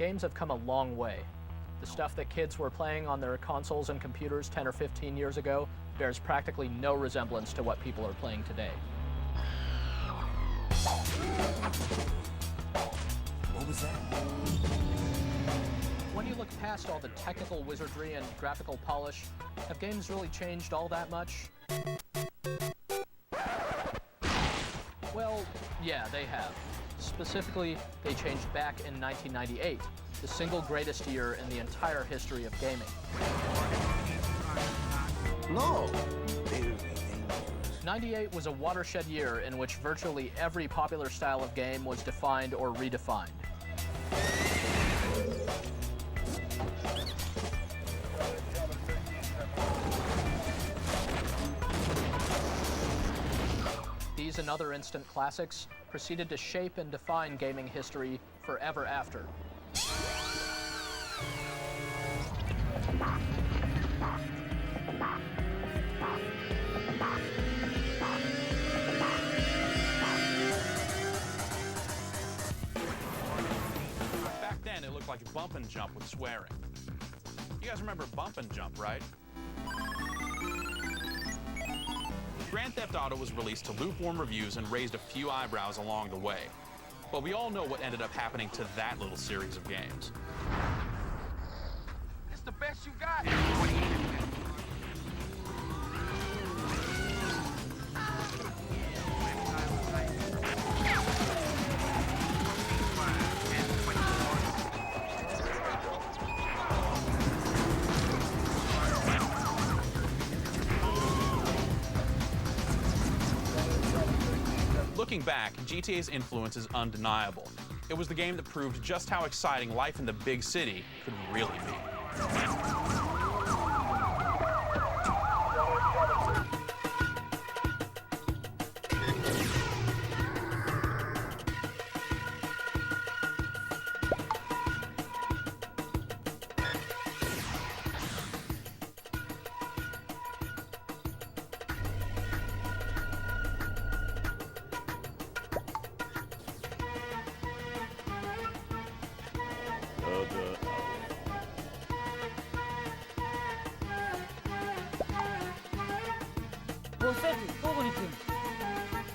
Games have come a long way. The stuff that kids were playing on their consoles and computers 10 or 15 years ago bears practically no resemblance to what people are playing today. What was that? When you look past all the technical wizardry and graphical polish, have games really changed all that much? Well, yeah, they have. Specifically, they changed back in 1998, the single greatest year in the entire history of gaming. No! 98 was a watershed year in which virtually every popular style of game was defined or redefined. These and other instant classics proceeded to shape and define gaming history forever after. Back then, it looked like bump and jump with swearing. You guys remember bump and jump, right? Grand Theft Auto was released to lukewarm reviews and raised a few eyebrows along the way. But we all know what ended up happening to that little series of games. It's the best you got. Looking back, GTA's influence is undeniable. It was the game that proved just how exciting life in the big city could really be.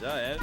자, 애.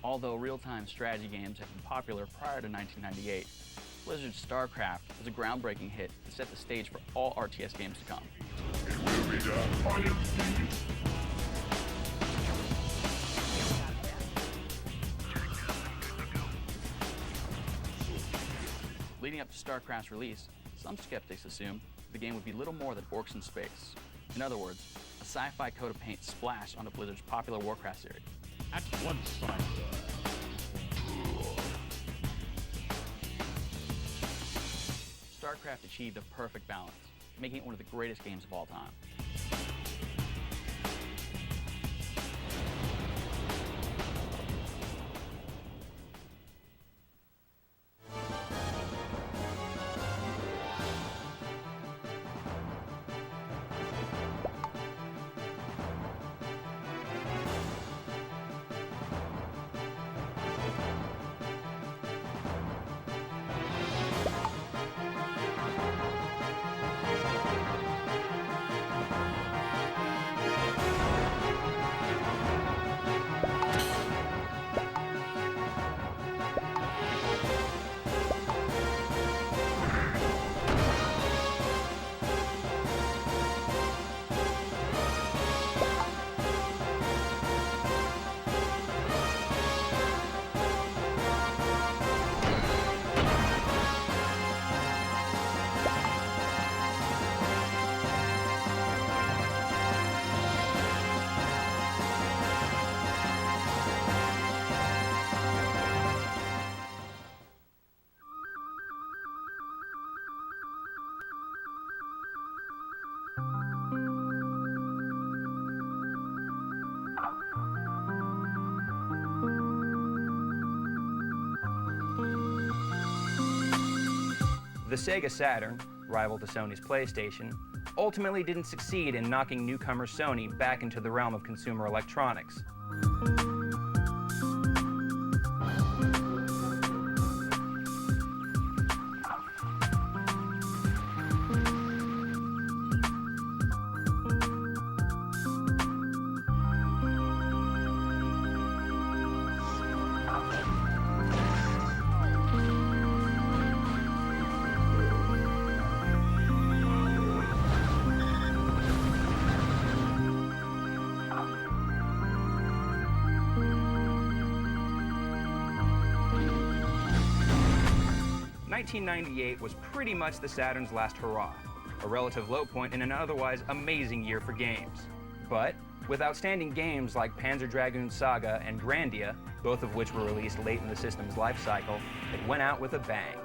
Although real-time strategy games have been popular prior to 1998, Blizzard's StarCraft was a groundbreaking hit that set the stage for all RTS games to come. It will be done by your feet. Leading up to StarCraft's release, some skeptics assumed the game would be little more than orcs in space. In other words, a sci-fi coat of paint splashed onto Blizzard's popular Warcraft series. At one side. StarCraft achieved a perfect balance, making it one of the greatest games of all time. The Sega Saturn, rival to Sony's PlayStation, ultimately didn't succeed in knocking newcomer Sony back into the realm of consumer electronics. 1998 was pretty much the Saturn's last hurrah, a relative low point in an otherwise amazing year for games. But with outstanding games like Panzer Dragoon Saga and Grandia, both of which were released late in the system's life cycle, it went out with a bang.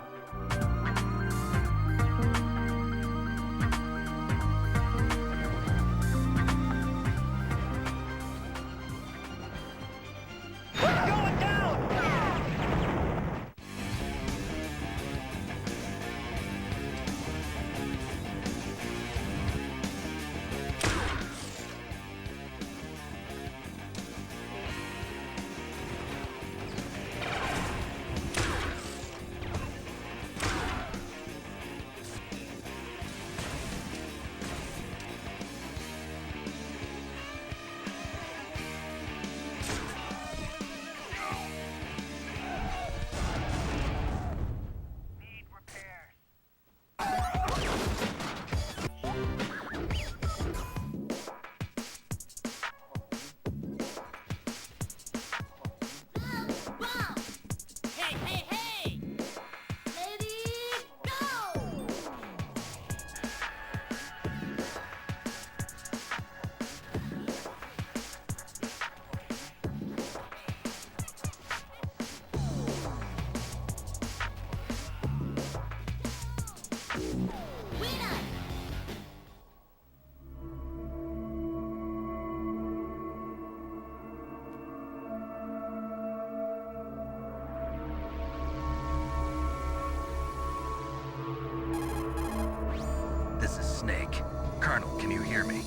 This is Snake. Colonel, can you hear me?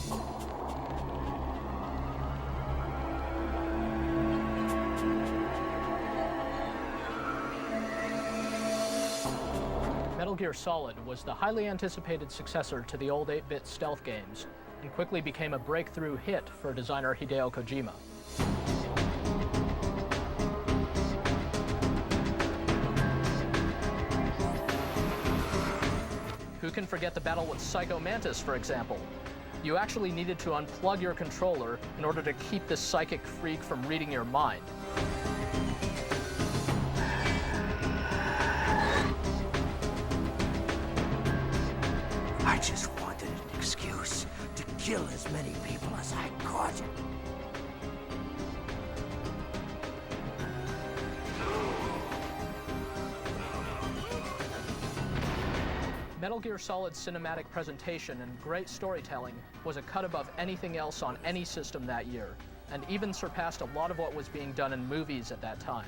Metal Gear Solid was the highly anticipated successor to the old 8-bit stealth games and quickly became a breakthrough hit for designer Hideo Kojima. Who can forget the battle with Psycho Mantis, for example? You actually needed to unplug your controller in order to keep this psychic freak from reading your mind. I just wanted an excuse to kill as many people as I could. Metal Gear Solid's cinematic presentation and great storytelling was a cut above anything else on any system that year, and even surpassed a lot of what was being done in movies at that time.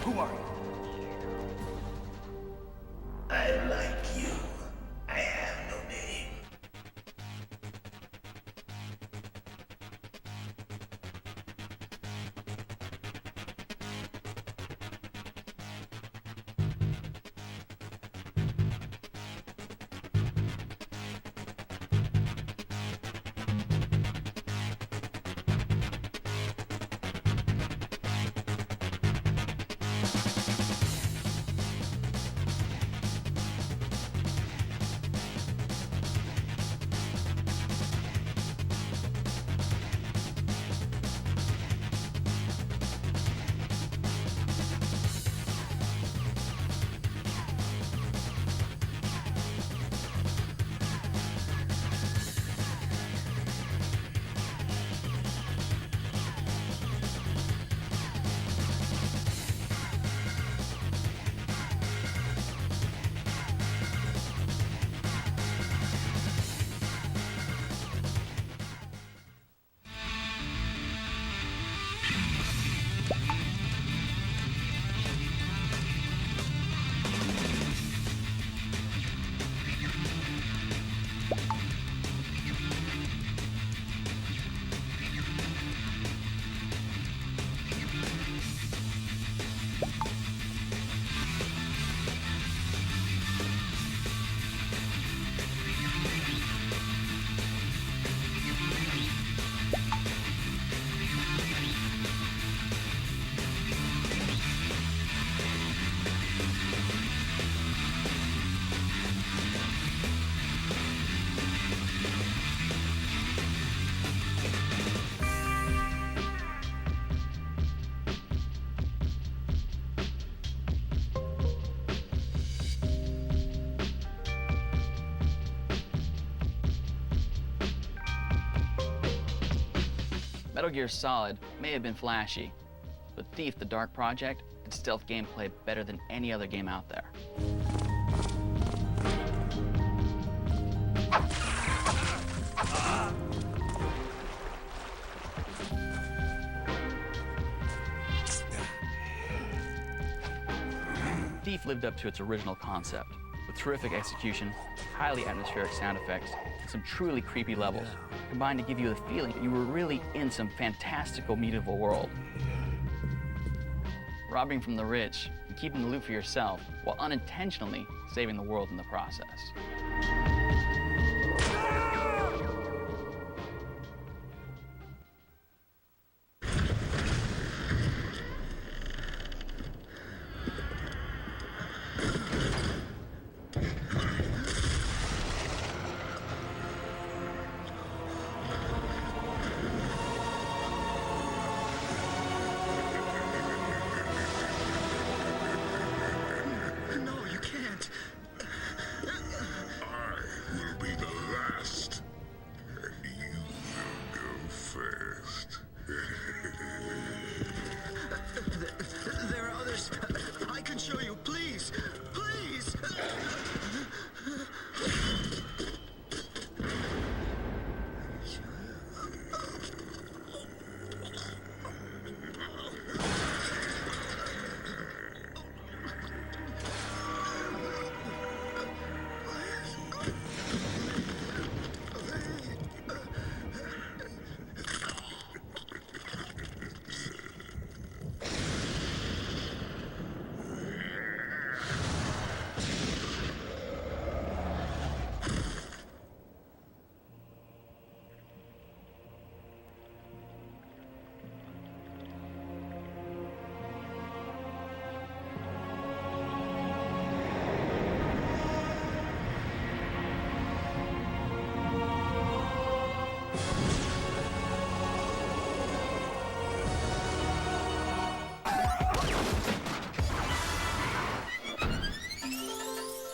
Who are you? I like you. I have no name. Metal Gear Solid may have been flashy, but Thief: The Dark Project did stealth gameplay better than any other game out there. Thief lived up to its original concept, with terrific execution, highly atmospheric sound effects, and some truly creepy levels, combined to give you the feeling that you were really in some fantastical medieval world. Robbing from the rich and keeping the loot for yourself, while unintentionally saving the world in the process. No, you can't.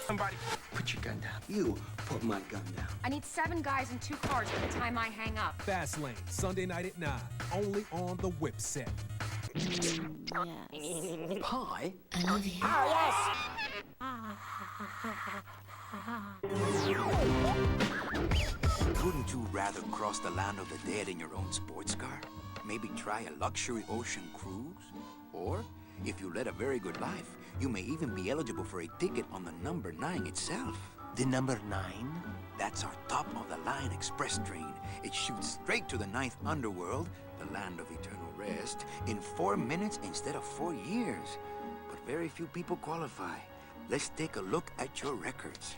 Somebody. Put your gun down. You put my gun down. I need 7 guys in 2 cars by the time I hang up. Fast Lane, Sunday night at 9, only on the Whip set. Yes. Pie? I love you. Wouldn't you rather cross the land of the dead in your own sports car? Maybe try a luxury ocean cruise? Or, if you led a very good life, you may even be eligible for a ticket on the number 9 itself. The number 9? That's our top-of-the-line express train. It shoots straight to the 9th underworld, the land of eternal rest, in 4 minutes instead of 4 years. But very few people qualify. Let's take a look at your records.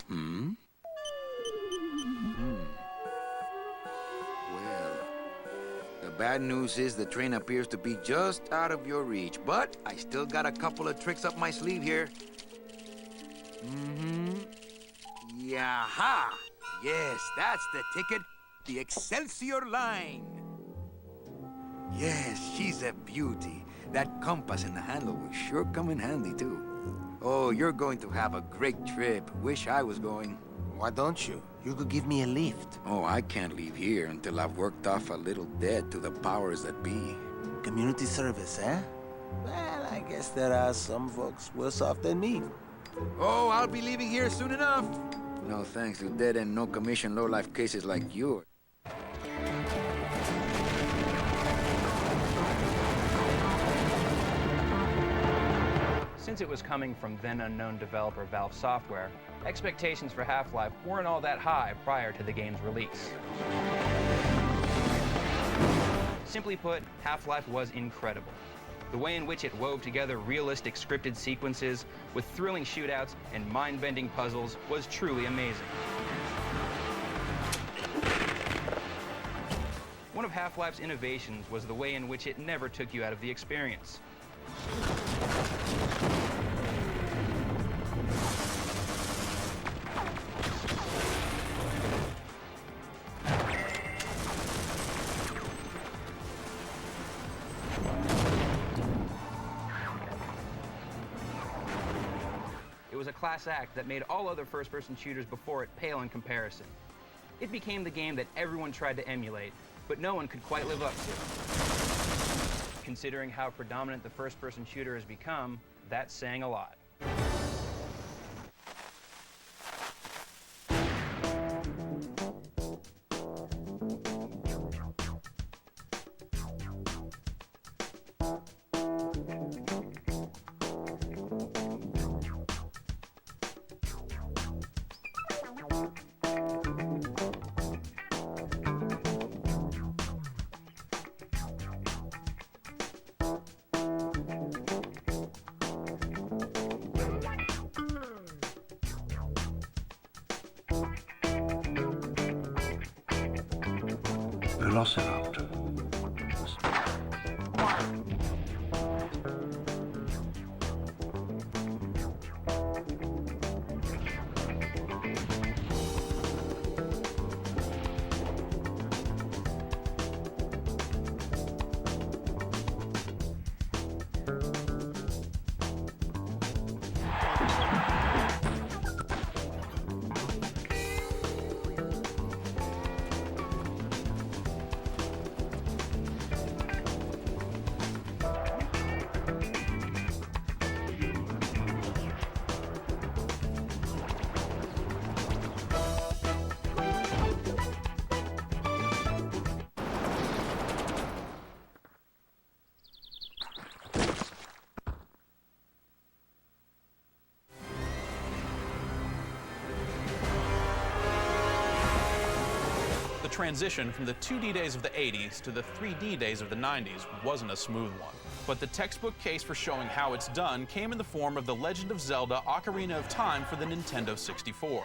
Well, the bad news is the train appears to be just out of your reach, but I still got a couple of tricks up my sleeve here. Yaha! Yes, that's the ticket. The Excelsior line. Yes, she's a beauty. That compass in the handle will sure come in handy, too. Oh, you're going to have a great trip. Wish I was going. Why don't you? You could give me a lift. Oh, I can't leave here until I've worked off a little debt to the powers that be. Community service, eh? Well, I guess there are some folks worse off than me. Oh, I'll be leaving here soon enough. No thanks to dead-end, no-commission, low-life cases like yours. Since it was coming from then-unknown developer Valve Software, expectations for Half-Life weren't all that high prior to the game's release. Simply put, Half-Life was incredible. The way in which it wove together realistic scripted sequences with thrilling shootouts and mind-bending puzzles was truly amazing. One of Half-Life's innovations was the way in which it never took you out of the experience. It was a class act that made all other first-person shooters before it pale in comparison. It became the game that everyone tried to emulate, but no one could quite live up to. Considering how predominant the first-person shooter has become, that's saying a lot. Velociraptor. The transition from the 2D days of the 80s to the 3D days of the 90s wasn't a smooth one. But the textbook case for showing how it's done came in the form of The Legend of Zelda: Ocarina of Time for the Nintendo 64.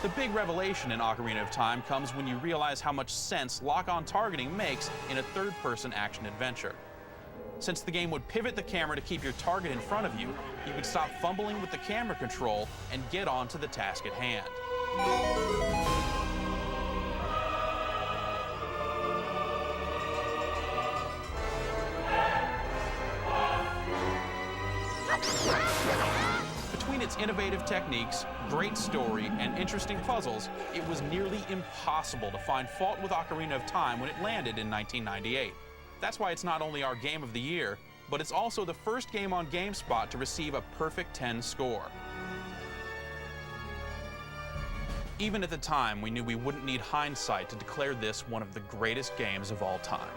The big revelation in Ocarina of Time comes when you realize how much sense lock-on targeting makes in a third-person action adventure. Since the game would pivot the camera to keep your target in front of you, you could stop fumbling with the camera control and get on to the task at hand. Between its innovative techniques, great story, and interesting puzzles, it was nearly impossible to find fault with Ocarina of Time when it landed in 1998. That's why it's not only our Game of the Year, but it's also the first game on GameSpot to receive a perfect 10 score. Even at the time, we knew we wouldn't need hindsight to declare this one of the greatest games of all time.